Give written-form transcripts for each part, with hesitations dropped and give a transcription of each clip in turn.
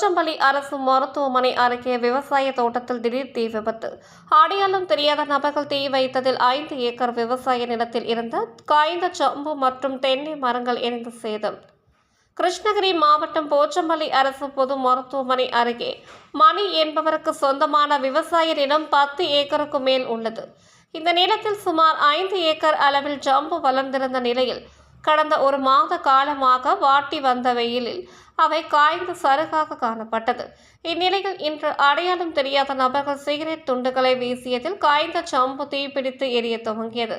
போச்சம்பள்ளி அரசு மருத்துவமனை அருகே விவசாய தோட்டத்தில் திடீர் தீ விபத்து. அடையாளம் தெரியாத நபர்கள் தீ வைத்ததில் 5 ஏக்கர் விவசாய நிலத்தில் இருந்த காய்ந்த சம்பு மற்றும் தென்னை மரங்கள் எரிந்து சேதம். கிருஷ்ணகிரி மாவட்டம் போச்சம்பள்ளி அரசு பொது மருத்துவமனை அருகே மணி என்பவருக்கு சொந்தமான விவசாய நிலம் 10 ஏக்கருக்கு மேல் உள்ளது. இந்த நிலத்தில் சுமார் 5 ஏக்கர் அளவில் ஜம்பு வளர்ந்திருந்த நிலையில் கடந்த ஒரு மாத காலமாக வாட்டி வந்த வெயிலில் அவை காய்ந்து சருகாக காணப்பட்டது. இந்நிலையில் இன்று அடையாளம் தெரியாத நபர்கள் சிகரெட் துண்டுகளை வீசியதில் காய்ந்த சம்பு தீப்பிடித்து எரிய துவங்கியது.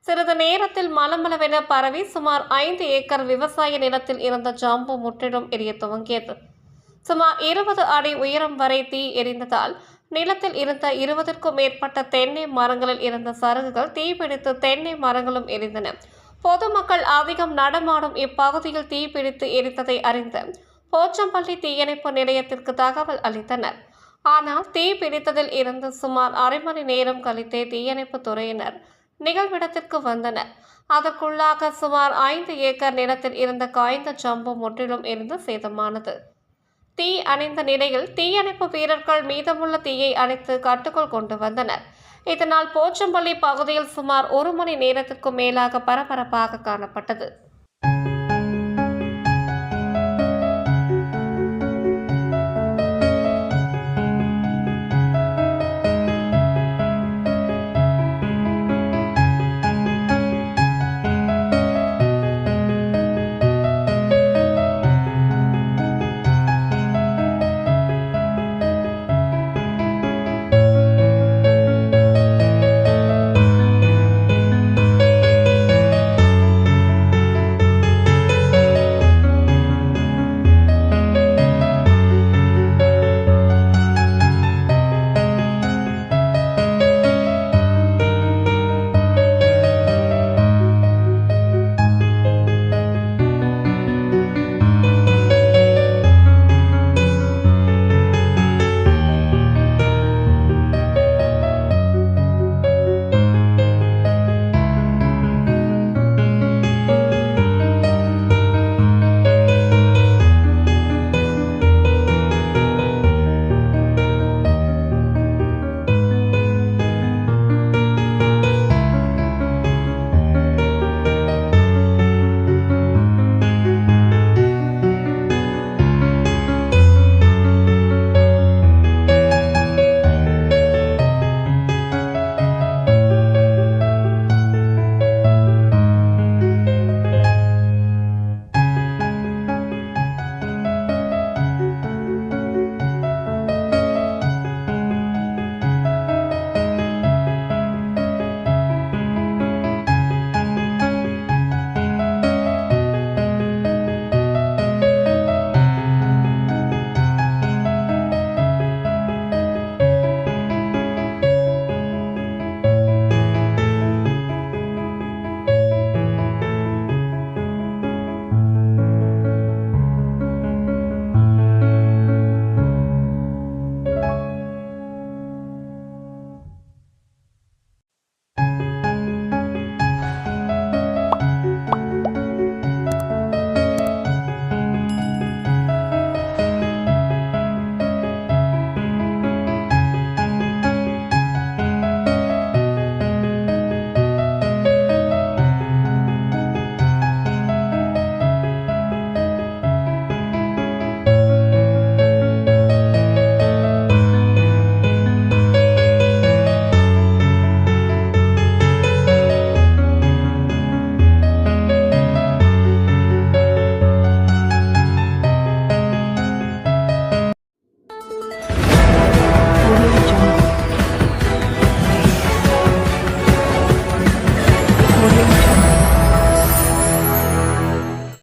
சிறிது நேரத்தில் மளமளவென பரவி சுமார் 5 ஏக்கர் விவசாய நிலத்தில் இருந்த ஜம்பு முற்றிலும் எரிய துவங்கியது. சுமார் 20 அடி உயரம் வரை தீ எரிந்ததால் நிலத்தில் இருந்த 20க்கும் மேற்பட்ட தென்னை மரங்களில் இருந்த சருகுகள் தீப்பிடித்து தென்னை மரங்களும் எரிந்தன. பொதுமக்கள் அதிகம் நடமாடும் இப்பகுதியில் தீப்பிடித்து எரிந்ததை அறிந்த போச்சம்பள்ளி தீயணைப்பு நிலையத்திற்கு தகவல் அளித்தனர். ஆனால் தீப்பிடித்ததில் இருந்து சுமார் அரை மணி நேரம் கழித்தே தீயணைப்பு துறையினர் நிகழ்விடத்திற்கு வந்தனர். அதற்குள்ளாக சுமார் 5 ஏக்கர் நிலத்தில் இருந்த காய்ந்த சம்பு முற்றிலும் எரிந்து சேதமானது. தீ அணைந்த நிலையில் தீயணைப்பு வீரர்கள் மீதமுள்ள தீயை அணைத்து கட்டுக்குள் கொண்டு வந்தனர். இதனால் போச்சம்பள்ளி பகுதியில் சுமார் 1 மணி நேரத்திற்கும் மேலாக பரபரப்பாக காணப்பட்டது.